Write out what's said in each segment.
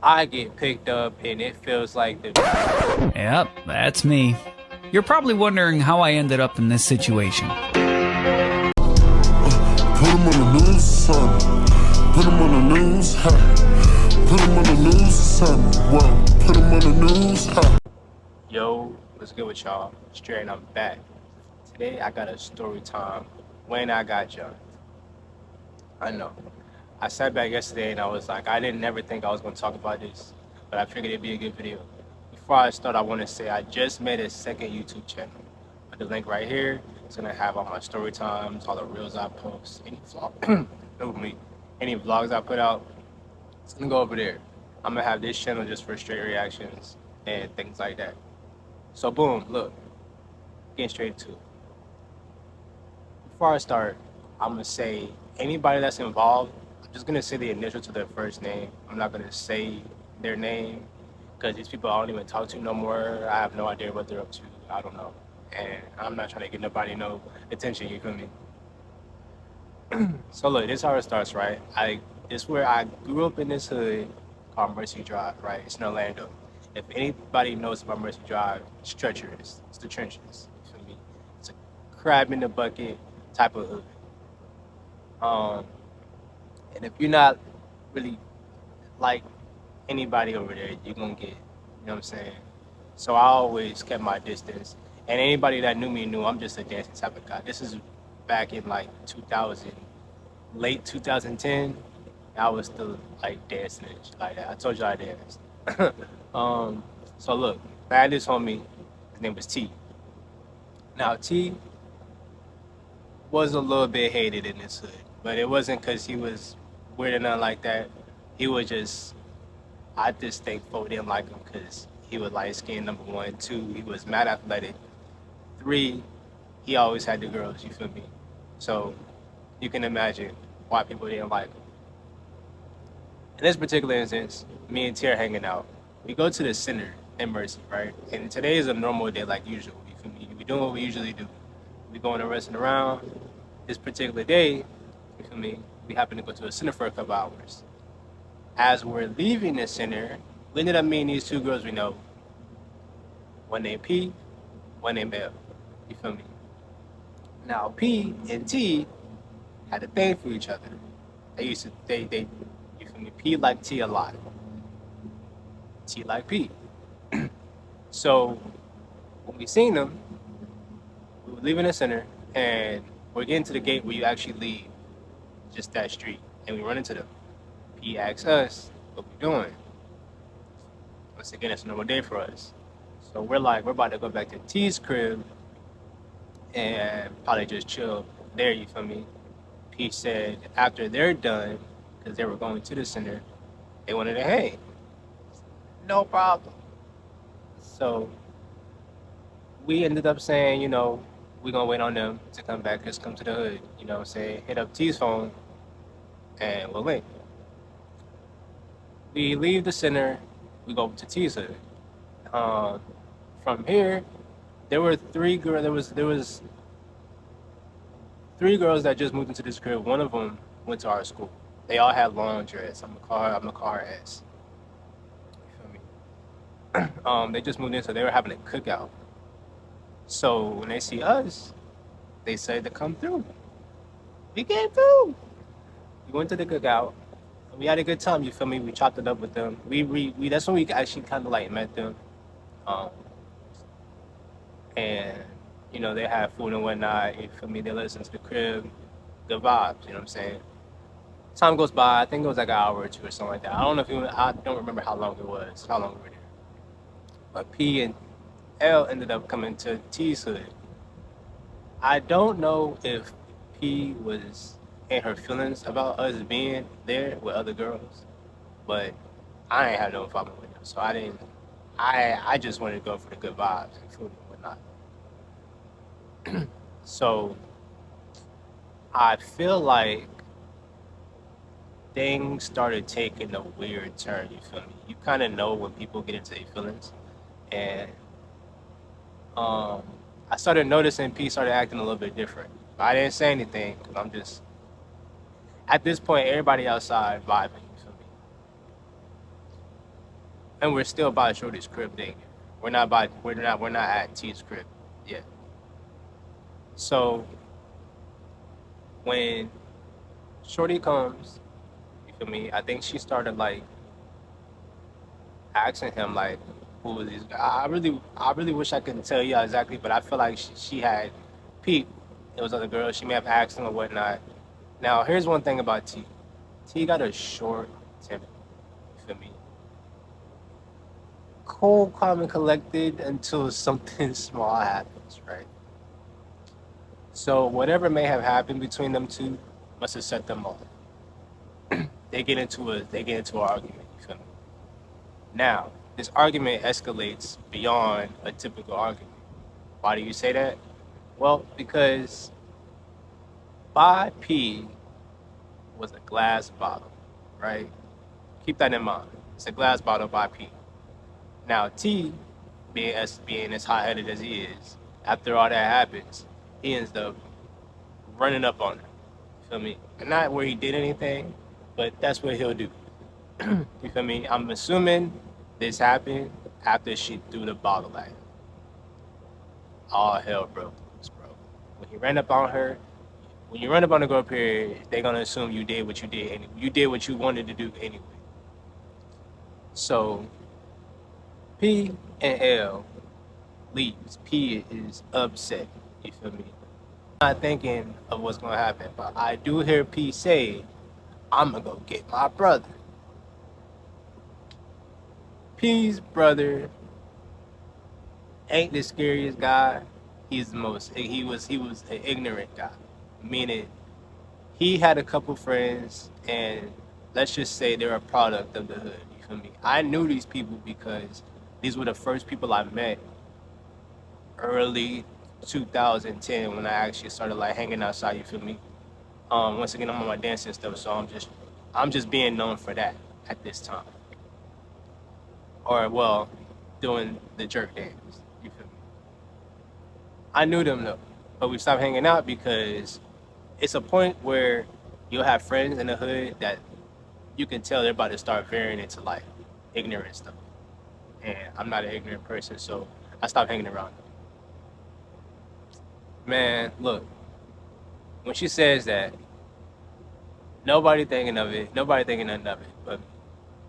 I get picked up and it feels like the Yep, that's me. You're probably wondering how I ended up in this situation. Put him on the news, son. Put him on the news, huh? Put him on the news, son. Whoa, put him on the news, huh? yo, what's good with y'all? Straight and I'm back. Today I got a story time when I got jumped. I know. I sat back yesterday and I was like, I didn't never think I was gonna talk about this, but I figured it'd be a good video. Before I start, I wanna say I just made a second YouTube channel. Put the link right here. It's gonna have all my story times, all the reels I post, any vlog any vlogs I put out. It's gonna go over there. I'm gonna have this channel just for straight reactions and things like that. So boom, look, getting straight to it. Before I start, I'm gonna say anybody that's involved, I'm just gonna say the initial to their first name. I'm not gonna say their name because these people I don't even talk to no more. I have no idea what they're up to. I don't know. And I'm not trying to get nobody no attention, you feel me? So look, this is how it starts, right? This where I grew up in this hood called Mercy Drive, right? It's in Orlando. If anybody knows about Mercy Drive, it's treacherous. It's the trenches. You feel me? It's a crab in the bucket type of hood. Um, and if you're not really like anybody over there, you're gonna get, you know what I'm saying? So I always kept my distance. And anybody that knew me knew I'm just a dancing type of guy. This is back in like 2000, late 2010. I was still like dancing and shit like that. I told you I danced. um, so look, I had this homie. His name was T. Now T was a little bit hated in this hood, but it wasn't because he was weird or nothing like that. He was just, I just think folk didn't like him because he was light skinned, number one. Two, he was mad athletic. Three, he always had the girls, you feel me? So you can imagine why people didn't like him. In this particular instance, me and T are hanging out. We go to the center in Mercy, right? And today is a normal day like usual, you feel me? We doing what we usually do. We going and racing around. This particular day, you feel me? We happen to go to the center for a couple hours. As we're leaving the center, we ended up meeting these two girls we know. One named P, one named L. You feel me? Now P and T had a thing for each other. They you feel me? P liked T a lot. T liked P. So when we seen them, we were leaving the center and we're getting to the gate where you actually leave just that street, and we run into them. He asks us what we doing. Once again, it's a normal day for us. So we're about to go back to T's crib and probably just chill there, you feel me? P said after they're done, because they were going to the center, they wanted to hang. No problem. So we ended up saying, we're gonna wait on them to come back, just come to the hood, say hit up T's phone and we'll link. We leave the center, we go to T's hood. From here, there were three girls. There was three girls that just moved into this crib. One of them went to our school. They all had long dreads. I'm gonna call her S. You feel me? They just moved in, so they were having a cookout. So when they see us, they said to come through. We came through. We went to the cookout. We had a good time, you feel me? We chopped it up with them. We that's when we actually kind of like met them. And they had food and whatnot, you feel me? They listened to the crib, good vibes, you know what I'm saying? Time goes by, I think it was like an hour or two or something like that. I don't remember how long it was, how long we were there. But P and L ended up coming to T's hood. I don't know if P was in her feelings about us being there with other girls, but I ain't had no problem with them, so I just wanted to go for the good vibes and food and whatnot. So I feel like things started taking a weird turn, you feel me? You kind of know when people get into their feelings. And I started noticing P started acting a little bit different. But I didn't say anything because I'm just, at this point, everybody outside vibing, you feel me? and we're still by Shorty's crib dating. We're not at T's crib yet. So when Shorty comes, you feel me? I think she started like asking him like, who was these guys? I really wish I could tell you exactly, but I feel like she had peeped. It was other girls. She may have asked him or whatnot. Now here's one thing about T. T got a short temper. You feel me? Cool, calm, and collected until something small happens, right? So whatever may have happened between them two must have set them off. They get into an argument. You feel me? Now this argument escalates beyond a typical argument. Why do you say that? Well, because by P was a glass bottle, right? Keep that in mind. It's a glass bottle by P. Now T, being as hot-headed as he is, after all that happens, he ends up running up on her. You feel me? And not where he did anything, but that's what he'll do. You feel me? I'm assuming this happened after she threw the bottle at him. All hell broke loose, bro. When he ran up on her, when you run up on a girl, period, they're gonna assume you did what you did, and you did what you wanted to do anyway. So P and L leaves. P is upset. You feel me? Not thinking of what's gonna happen, but I do hear P say, "I'm gonna go get my brother." P's brother ain't the scariest guy. He's the most. He was an ignorant guy, meaning he had a couple friends, and let's just say they're a product of the hood. You feel me? I knew these people because these were the first people I met early 2010 when I actually started like hanging outside. You feel me? Once again, I'm on my dancing stuff, so I'm just being known for that at this time, or well, doing the jerk dance. You feel me? I knew them though, but we stopped hanging out because it's a point where you'll have friends in the hood that you can tell they're about to start veering into like ignorant stuff. And I'm not an ignorant person, so I stopped hanging around them. Man, look, when she says that, nobody thinking of it, nobody thinking nothing of it, but me.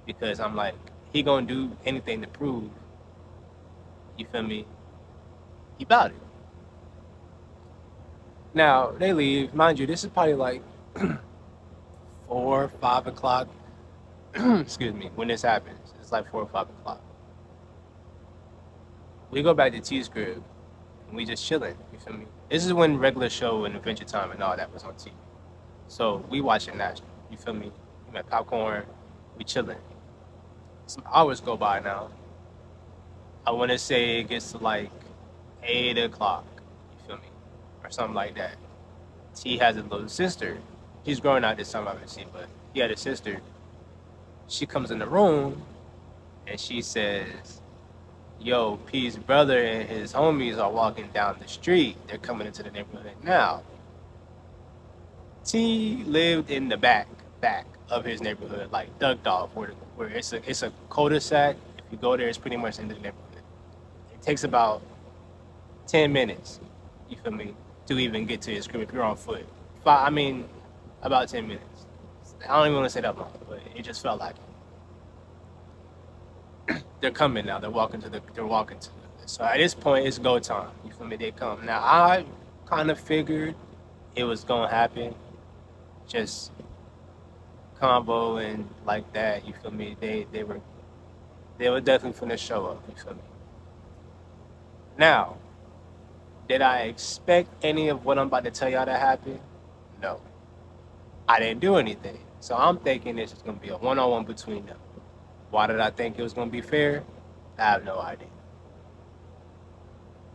Because I'm like, he gonna do anything to prove, you feel me? He about it. Now they leave, mind you. This is probably like 4, 5 o'clock. Excuse me. When this happens, it's like 4 or 5 o'clock. We go back to T's crib, and we just chilling. You feel me? This is when regular show and Adventure Time and all that was on TV. So we watching that. You feel me? We got popcorn. We chilling. Some hours go by now. I want to say it gets to like 8 o'clock. You feel me? Or something like that. T has a little sister. She's growing out this time, obviously, but he had a sister. She comes in the room and she says, "Yo, P's brother and his homies are walking down the street. They're coming into the neighborhood now." T lived in the back of his neighborhood, like ducked off, where it's a cul-de-sac. If you go there, it's pretty much in the neighborhood. It takes about 10 minutes. You feel me? To even get to his crib if you're on foot. About 10 minutes. I don't even want to say that long, but it just felt like it. They're coming now. They're walking to the. So at this point, it's go time. You feel me? They come. Now I kind of figured it was gonna happen. Just combo and like that. You feel me? They were definitely finna show up. You feel me? Now, did I expect any of what I'm about to tell y'all to happen? No. I didn't do anything. So I'm thinking this is going to be a one-on-one between them. Why did I think it was going to be fair? I have no idea.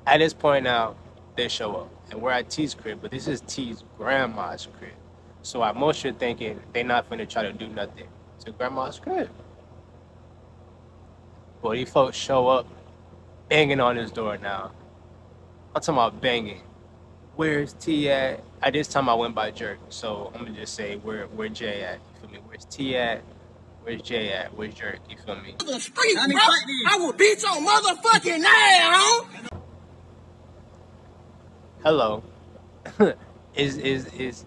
At this point now, they show up. And we're at T's crib, but this is T's grandma's crib. So at most you're thinking they're not going to try to do nothing to grandma's crib. But these folks show up banging on his door now. I'm talking about banging. Where's T at? At this time I went by Jerk, so I'm gonna just say where Jay at. You feel me? Where's T at? Where's Jay at? Where's Jerk? You feel me? The street, bro. I will beat your motherfucking ass. Hello. is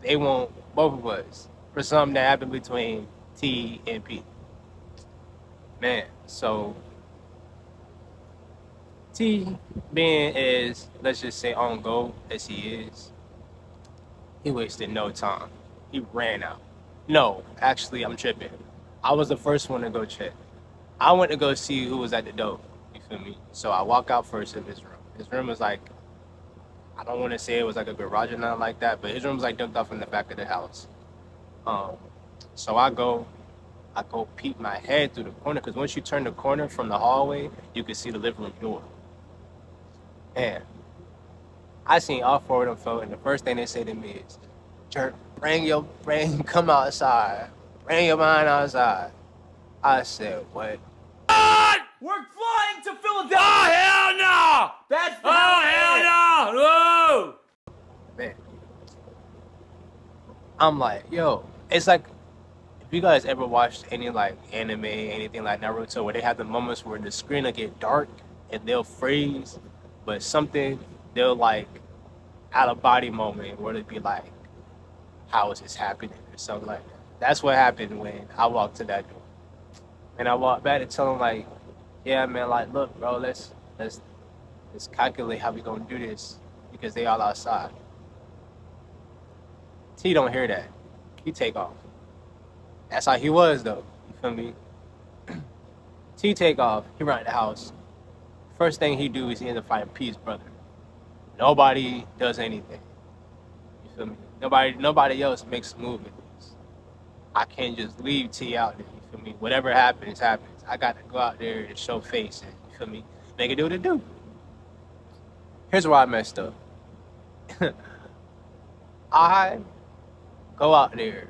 they want both of us for something that happened between T and P. Man, so T being as, let's just say, on go as he is, he wasted no time. He ran out. No, actually, I'm tripping. I was the first one to go check. I went to go see who was at the door. You feel me? So I walk out first of his room. His room was like, I don't want to say it was like a garage or nothing like that, but his room was like ducked off in the back of the house. So I go peek my head through the corner, because once you turn the corner from the hallway, you can see the living room door. And I seen all four of them folk, and the first thing they say to me is, Jerk, come outside. Bring your mind outside. I said, what? We're flying to Philadelphia! Oh, hell no! That's hell no! Whoa! Man. I'm like, yo, it's like, if you guys ever watched any like anime, anything like Naruto, where they have the moments where the screen will get dark and they'll freeze, but they'll like out of body moment where it'd be like, how is this happening or something like that. That's what happened when I walked to that door. And I walked back and tell them like, yeah, man, like, look, bro, let's calculate how we gonna do this, because they all outside. T don't hear that. He take off. That's how he was though. You feel me? T take off. He run the house. First thing he do is he ends up fighting P's brother. Nobody does anything. You feel me? Nobody else makes a move in this. I can't just leave T out there. You feel me? Whatever happens, happens. I got to go out there and show face and, you feel me, make it do what it do. Here's where I messed up. I go out there.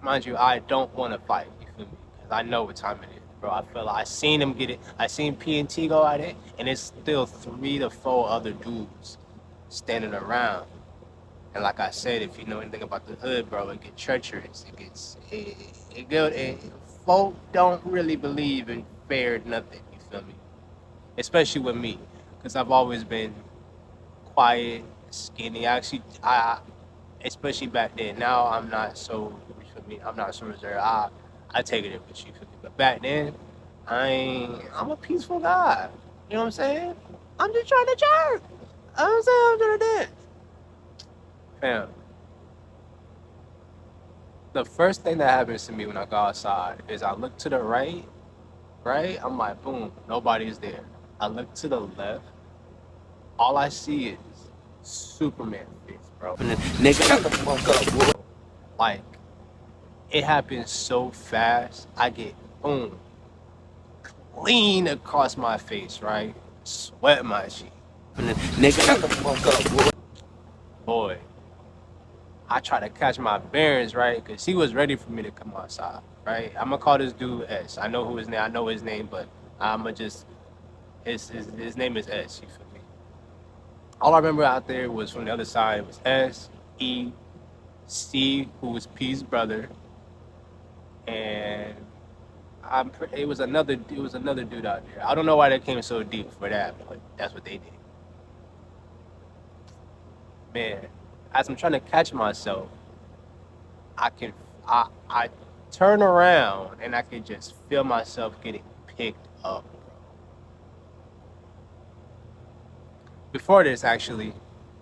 Mind you, I don't want to fight. You feel me? Because I know what time it is, bro. I feel like I seen him get it. I seen P and T go at it, and it's still 3 to 4 other dudes standing around. And like I said, if you know anything about the hood, bro, it gets treacherous. Folk don't really believe in fair nothing. You feel me? Especially with me, because I've always been quiet, skinny. Especially back then. Now I'm not so. You feel me? I'm not so reserved. I take it with you. But back then, I'm a peaceful guy. You know what I'm saying? I'm just trying to jerk. I'm saying I'm trying to dance. Fam, the first thing that happens to me when I go outside is I look to the right, I'm like, boom, nobody's there. I look to the left, all I see is Superman face, bro. Nigga, shut the fuck up, bro. Like, it happens so fast, I get, boom, clean across my face, right? Sweat my shit. Nigga, shut the fuck up, bro. Boy. I try to catch my bearings, right? Because he was ready for me to come outside, right? I'm going to call this dude S. I know his name, but I'm going to just, his name is S, you feel me? All I remember out there was from the other side, it was S, E, C, who was P's brother, and it was another dude out there. I don't know why they came so deep for that, but that's what they did. Man. As I'm trying to catch myself, I turn around and I can just feel myself getting picked up, bro. Before this, actually,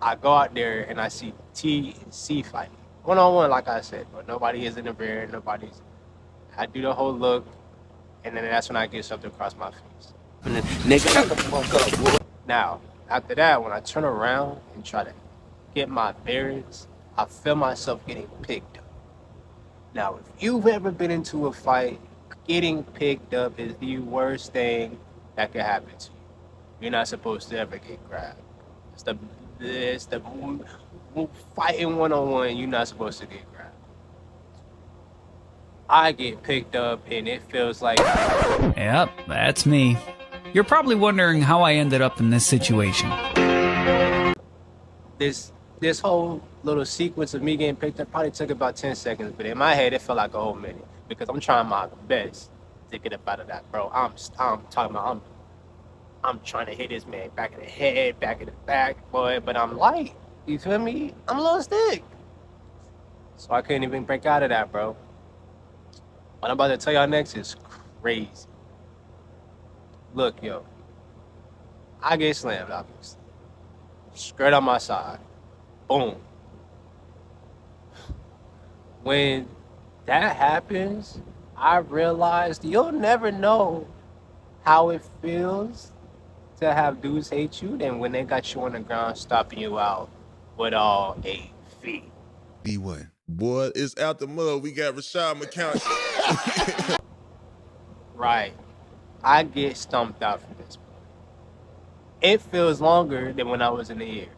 I go out there and I see T and C fighting. One-on-one, like I said, but nobody is in the rear, I do the whole look, and then that's when I get something across my face. Nigga, shut the fuck up, bro. Now, after that, when I turn around and try to get my bearings, I feel myself getting picked up. Now, if you've ever been into a fight, getting picked up is the worst thing that could happen to you. You're not supposed to ever get grabbed. It's the fighting one-on-one, you're not supposed to get grabbed. I get picked up and it feels like... Yep, that's me. You're probably wondering how I ended up in this situation. this whole little sequence of me getting picked up probably took about 10 seconds, but in my head it felt like a whole minute because I'm trying my best to get up out of that, bro. I'm talking about I'm trying to hit this man back in the head, back in the back, boy, but I'm light. You feel me? I'm a little stick. So I couldn't even break out of that, bro. What I'm about to tell y'all next is crazy. Look, yo, I get slammed, obviously. Straight on my side. Boom. When that happens, I realized you'll never know how it feels to have dudes hate you than when they got you on the ground stopping you out with all 8 feet. D1. Boy, it's out the mud. We got Rashad McCown. Right. I get stumped out for this. It feels longer than when I was in the air.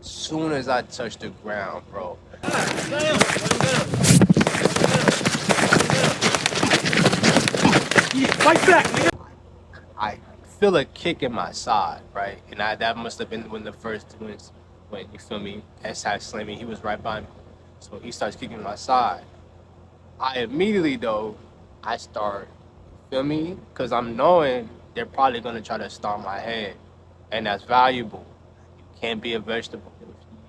Soon as I touch the ground, bro. Fight back, nigga. I feel a kick in my side, right? And that must have been when the first twins, when you feel me, S.I. Slammy, he was right by me. So he starts kicking my side. I immediately, though, I start, feel me? Because I'm knowing they're probably going to try to stomp my head. And that's valuable. You can't be a vegetable.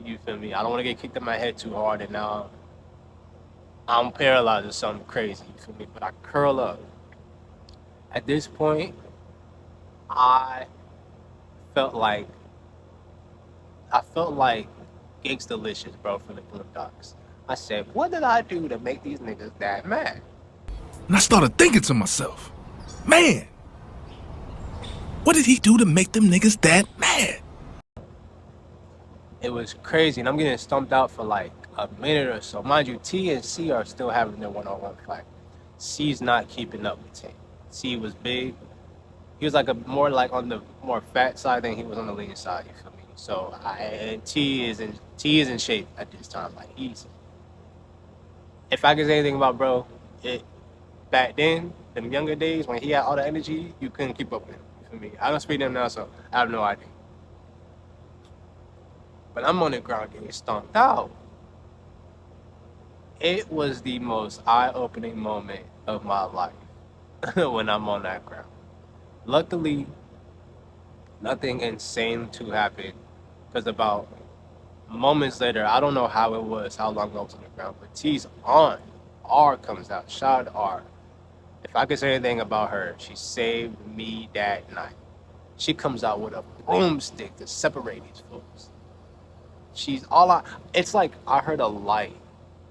You feel me? I don't want to get kicked in my head too hard and now I'm paralyzed or something crazy. You feel me? But I curl up. At this point, I felt like I felt like Gangstalicious, bro, from the Boondocks. I said, what did I do to make these niggas that mad? And I started thinking to myself, man, what did he do to make them niggas that mad? It was crazy, and I'm getting stumped out for like a minute or so. Mind you, T and C are still having their one-on-one fight. C's not keeping up with T. C was big. He was like more like on the more fat side than he was on the lean side. You feel me? So and T is in shape at this time. Like if I could say anything about bro, back then, them younger days when he had all the energy, you couldn't keep up with him. You feel me? I don't speak to him now, so I have no idea. But I'm on the ground getting stomped out. It was the most eye-opening moment of my life when I'm on that ground. Luckily, nothing insane to happen because about moments later, I don't know how it was, how long I was on the ground, but T's aunt, R, comes out. Shout out to R. If I could say anything about her, she saved me that night. She comes out with a broomstick to separate these folks. It's like I heard a light,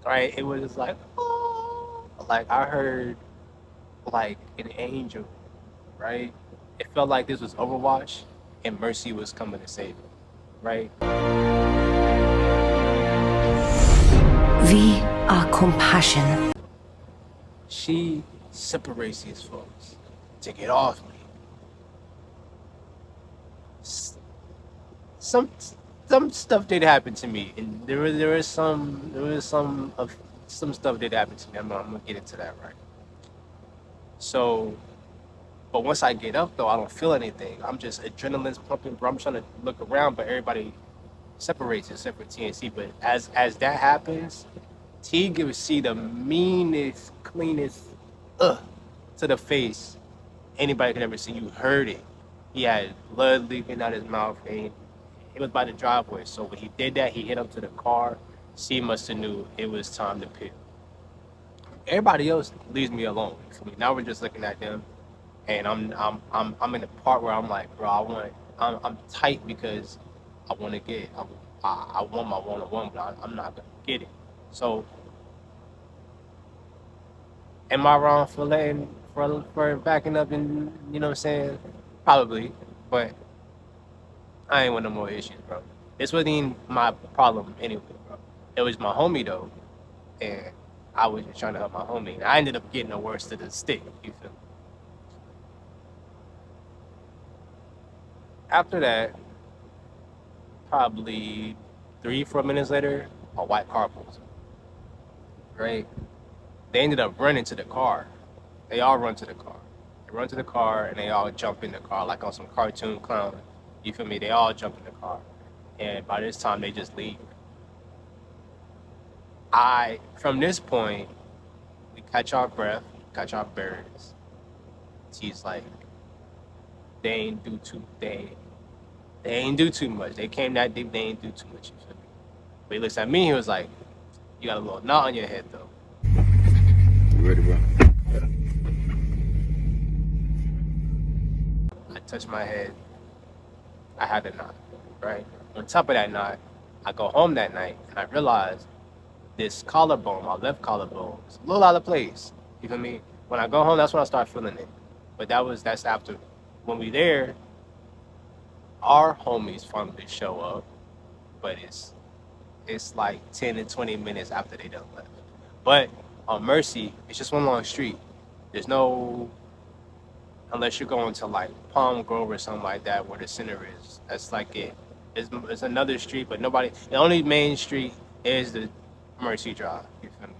right? It was like, oh, like I heard like an angel, right? It felt like this was Overwatch and Mercy was coming to save me, right? We are compassion. She separates these folks to get off me. Some stuff did happen to me, and there was some stuff did happen to me. I'm gonna get into that, right? So, but once I get up though, I don't feel anything. I'm just adrenaline's pumping, bro. I'm trying to look around, but everybody separates except for T and C. But as that happens, T gives C the meanest, cleanest to the face anybody could ever see. You heard it. He had blood leaking out his mouth, and it was by the driveway. So when he did that, he hit up to the car. C must have knew it was time to peel. Everybody else leaves me alone. For me, now we're just looking at them, and I'm in the part where I'm like, bro, I'm tight because I want to get I want my one-on-one, but I'm not gonna get it. So, am I wrong for for backing up and you know what I'm saying? Probably, but I ain't want no more issues, bro. This wasn't even my problem anyway, bro. It was my homie though, and I was just trying to help my homie. And I ended up getting the worst of the stick. You feel me? After that, probably 3-4 minutes later, a white car pulls up. Right? They ended up running to the car. They all run to the car. They run to the car and they all jump in the car like on some cartoon clown. You feel me? They all jump in the car. and by this time they just leave. From this point, we catch our breath, catch our bearings. He's like, they ain't do too much. They came that deep, they ain't do too much. You feel me? But he looks at me, he was like, you got a little knot on your head though. You ready, bro? I touched my head. I had a knot, right? On top of that knot, I go home that night and I realize this collarbone, my left collarbone, is a little out of place. You feel me? When I go home, that's when I start feeling it. But that's after. When we there, our homies finally show up, but it's like 10 to 20 minutes after they done left. But on Mercy, it's just one long street. There's no, unless you're going to like Palm Grove or something like that where the center is. That's like it. It's another street, but nobody, the only main street is the Mercy Drive. You feel me?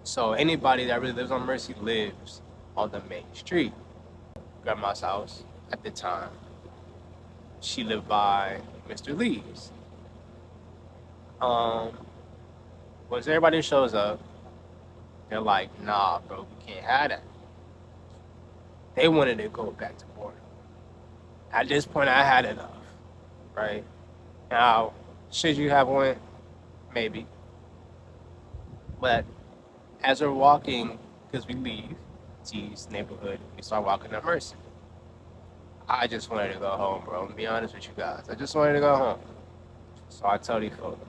So anybody that really lives on Mercy lives on the main street. Grandma's house at the time, she lived by Mr. Lee's. Once everybody shows up, they're like, nah, bro, we can't have that. They wanted to go back to boredom. At this point, I had enough, right? Now, should you have one? Maybe. But as we're walking, because we leave T's neighborhood, we start walking to Mercy. I just wanted to go home, bro. To be honest with you guys, I just wanted to go home. So I told these folks,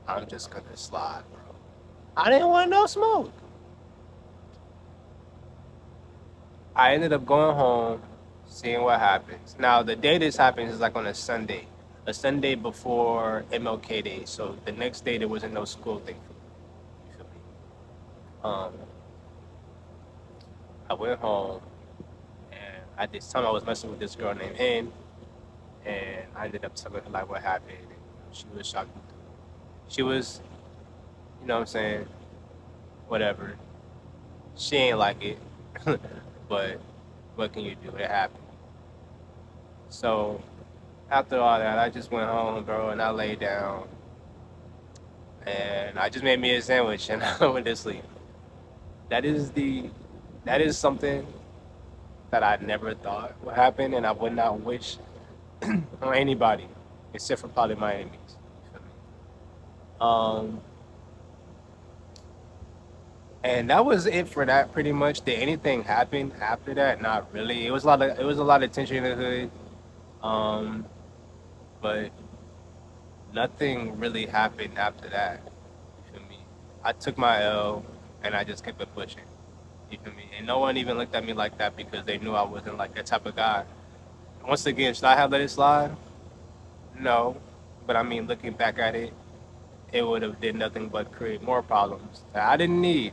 I'm just gonna slide, bro. I didn't want no smoke. I ended up going home, seeing what happens. Now, the day this happens is like on a Sunday before MLK Day. So the next day there wasn't no school thing for me. You feel me? I went home, and at this time I was messing with this girl named Hen, and I ended up telling her like what happened. And she was shocked. She was, you know what I'm saying, whatever. She ain't like it, but what can you do? It happened. So after all that, I just went home, bro, and I laid down, and I just made me a sandwich, and I went to sleep. That is something that I never thought would happen, and I would not wish on anybody, except for probably my enemies. And that was it for that, pretty much. Did anything happen after that? Not really. It was a lot of tension in the hood, but nothing really happened after that. You feel me? I took my L, and I just kept it pushing. You feel me? And no one even looked at me like that because they knew I wasn't like that type of guy. Once again, should I have let it slide? No. But I mean, looking back at it, it would have did nothing but create more problems that I didn't need.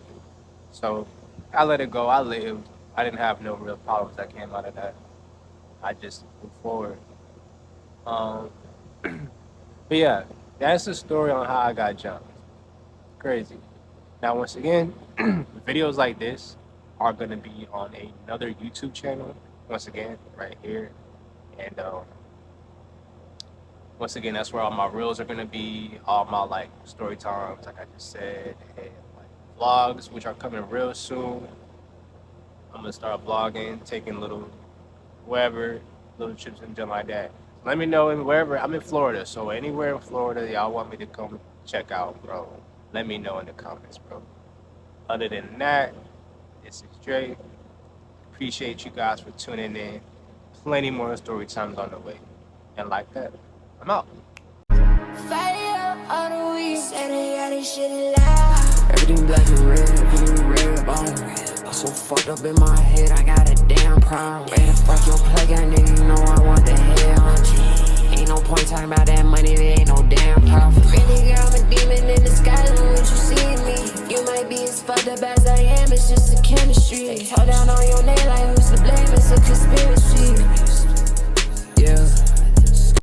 So I let it go. I lived. I didn't have no real problems that came out of that. I just moved forward. But yeah, that's the story on how I got jumped. Crazy. Now, once again, videos like this are going to be on another YouTube channel, once again, right here. And once again, that's where all my reels are going to be, all my like story times, like I just said, and like vlogs, which are coming real soon. I'm going to start vlogging, taking little trips and stuff like that. Let me know wherever. I'm in Florida, so anywhere in Florida y'all want me to come check out, bro, let me know in the comments, bro. Other than that, this is Dre. Appreciate you guys for tuning in. Plenty more story times on the way. And like that, I'm out. Everything black and red bone. I'm so fucked up in my head, I got a damn problem. Ready to fuck your plug, nigga, you know I want the hell. Ain't no point talking about that money, there ain't no damn profit. Really, girl, I'm a demon in the sky, look what you see in me. You might be as fucked up as I am, it's just a chemistry. They tell down on your name like who's to blame, it's a conspiracy.